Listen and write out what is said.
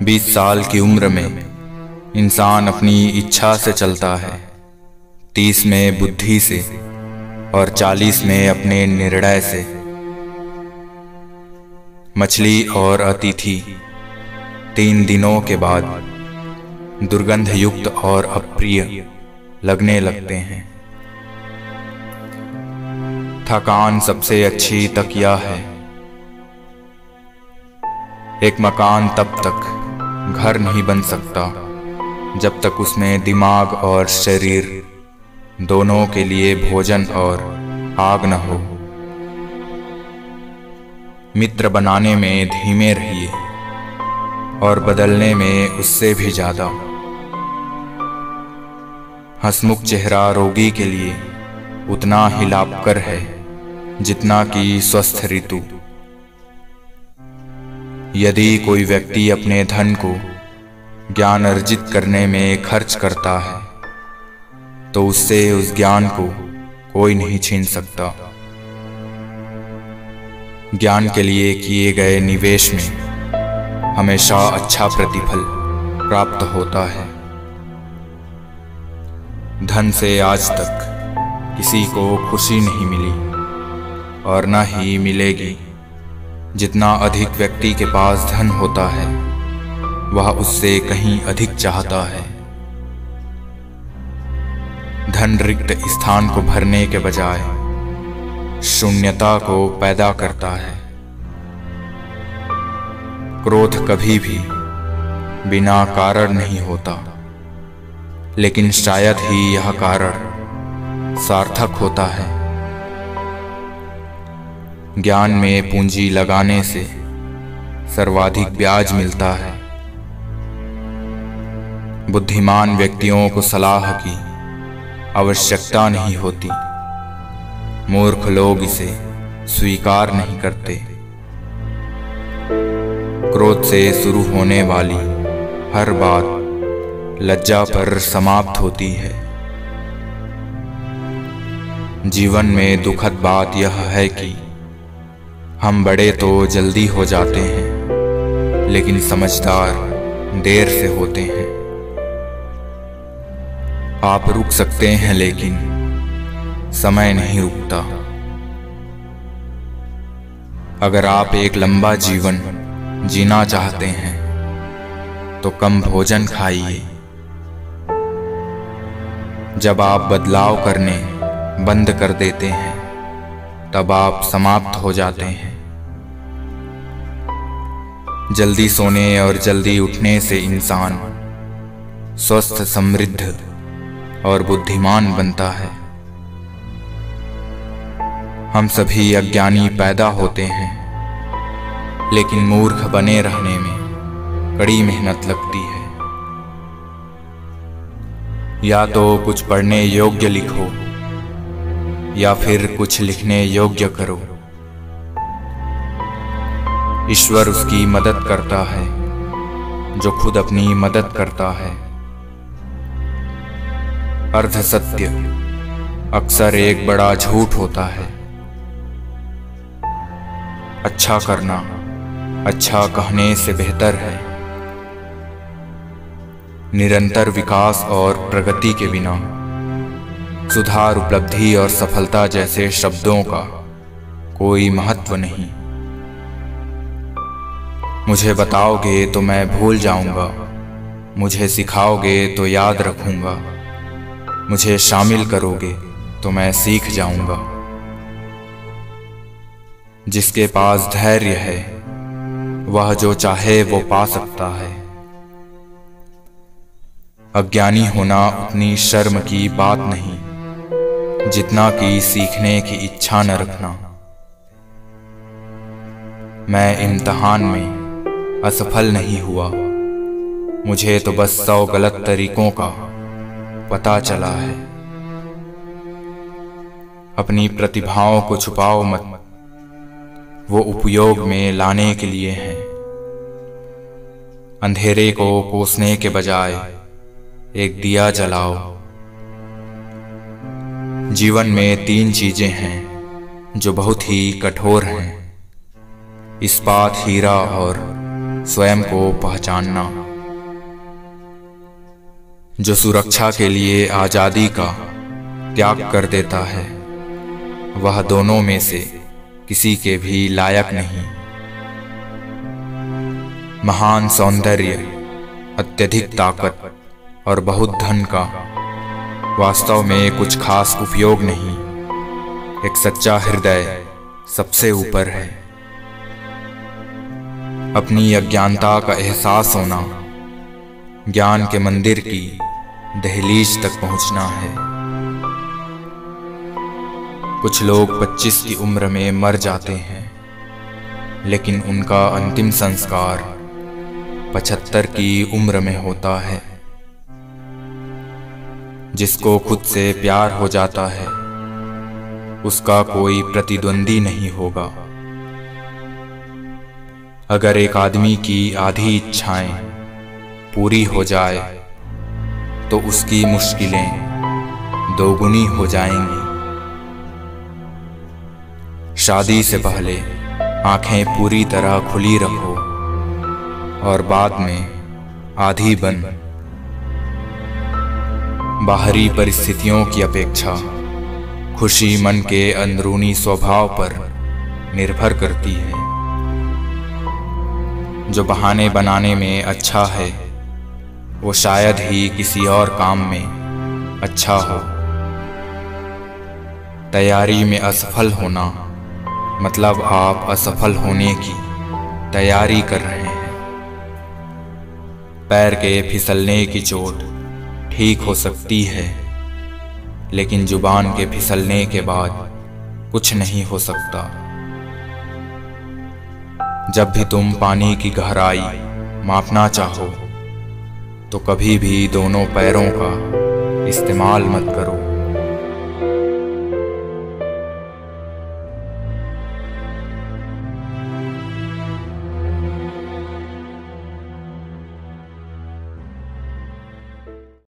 20 साल की उम्र में इंसान अपनी इच्छा से चलता है, 30 में बुद्धि से और 40 में अपने निर्णय से। मछली और अतिथि 3 दिनों के बाद दुर्गंध युक्त और अप्रिय लगने लगते हैं। थकान सबसे अच्छी तकिया है। एक मकान तब तक घर नहीं बन सकता जब तक उसमें दिमाग और शरीर दोनों के लिए भोजन और आग न हो। मित्र बनाने में धीमे रहिए और बदलने में उससे भी ज्यादा। हंसमुख चेहरा रोगी के लिए उतना ही लाभकर है जितना कि स्वस्थ ऋतु। यदि कोई व्यक्ति अपने धन को ज्ञान अर्जित करने में खर्च करता है तो उससे उस ज्ञान को कोई नहीं छीन सकता। ज्ञान के लिए किए गए निवेश में हमेशा अच्छा प्रतिफल प्राप्त होता है। धन से आज तक किसी को खुशी नहीं मिली और न ही मिलेगी। जितना अधिक व्यक्ति के पास धन होता है वह उससे कहीं अधिक चाहता है। धन रिक्त स्थान को भरने के बजाय शून्यता को पैदा करता है। क्रोध कभी भी बिना कारण नहीं होता, लेकिन शायद ही यह कारण सार्थक होता है। ज्ञान में पूंजी लगाने से सर्वाधिक ब्याज मिलता है। बुद्धिमान व्यक्तियों को सलाह की आवश्यकता नहीं होती। मूर्ख लोग इसे स्वीकार नहीं करते। क्रोध से शुरू होने वाली हर बात लज्जा पर समाप्त होती है। जीवन में दुखद बात यह है कि हम बड़े तो जल्दी हो जाते हैं, लेकिन समझदार देर से होते हैं। आप रुक सकते हैं, लेकिन समय नहीं रुकता। अगर आप एक लंबा जीवन जीना चाहते हैं तो कम भोजन खाइए। जब आप बदलाव करने बंद कर देते हैं तब आप समाप्त हो जाते हैं। जल्दी सोने और जल्दी उठने से इंसान स्वस्थ, समृद्ध और बुद्धिमान बनता है। हम सभी अज्ञानी पैदा होते हैं, लेकिन मूर्ख बने रहने में कड़ी मेहनत लगती है। या तो कुछ पढ़ने योग्य लिखो या फिर कुछ लिखने योग्य करो। ईश्वर उसकी मदद करता है जो खुद अपनी मदद करता है। अर्ध सत्य अक्सर एक बड़ा झूठ होता है। अच्छा करना अच्छा कहने से बेहतर है। निरंतर विकास और प्रगति के बिना सुधार, उपलब्धि और सफलता जैसे शब्दों का कोई महत्व नहीं। मुझे बताओगे तो मैं भूल जाऊंगा, मुझे सिखाओगे तो याद रखूंगा, मुझे शामिल करोगे तो मैं सीख जाऊंगा। जिसके पास धैर्य है वह जो चाहे वो पा सकता है। अज्ञानी होना उतनी शर्म की बात नहीं जितना कि सीखने की इच्छा न रखना। मैं इम्तिहान में असफल नहीं हुआ, मुझे तो बस 100 गलत तरीकों का पता चला है। अपनी प्रतिभाओं को छुपाओ मत, वो उपयोग में लाने के लिए हैं। अंधेरे को कोसने के बजाय एक दिया जलाओ। जीवन में 3 चीजें हैं जो बहुत ही कठोर हैं: इस्पात, हीरा और स्वयं को पहचानना। जो सुरक्षा के लिए आजादी का त्याग कर देता है, वह दोनों में से किसी के भी लायक नहीं। महान सौंदर्य, अत्यधिक ताकत और बहुत धन का वास्तव में कुछ खास उपयोग नहीं। एक सच्चा हृदय सबसे ऊपर है। अपनी अज्ञानता का एहसास होना, ज्ञान के मंदिर की दहलीज तक पहुंचना है। कुछ लोग 25 की उम्र में मर जाते हैं, लेकिन उनका अंतिम संस्कार 75 की उम्र में होता है। जिसको खुद से प्यार हो जाता है, उसका कोई प्रतिद्वंदी नहीं होगा। अगर एक आदमी की आधी इच्छाएं पूरी हो जाए, तो उसकी मुश्किलें दोगुनी हो जाएंगी। शादी से पहले आंखें पूरी तरह खुली रखो और बाद में आधी बंद। बाहरी परिस्थितियों की अपेक्षा खुशी मन के अंदरूनी स्वभाव पर निर्भर करती है। जो बहाने बनाने में अच्छा है, वो शायद ही किसी और काम में अच्छा हो। तैयारी में असफल होना मतलब आप असफल होने की तैयारी कर रहे हैं। पैर के फिसलने की चोट ठीक हो सकती है, लेकिन जुबान के फिसलने के बाद कुछ नहीं हो सकता। जब भी तुम पानी की गहराई मापना चाहो, तो कभी भी दोनों पैरों का इस्तेमाल मत करो।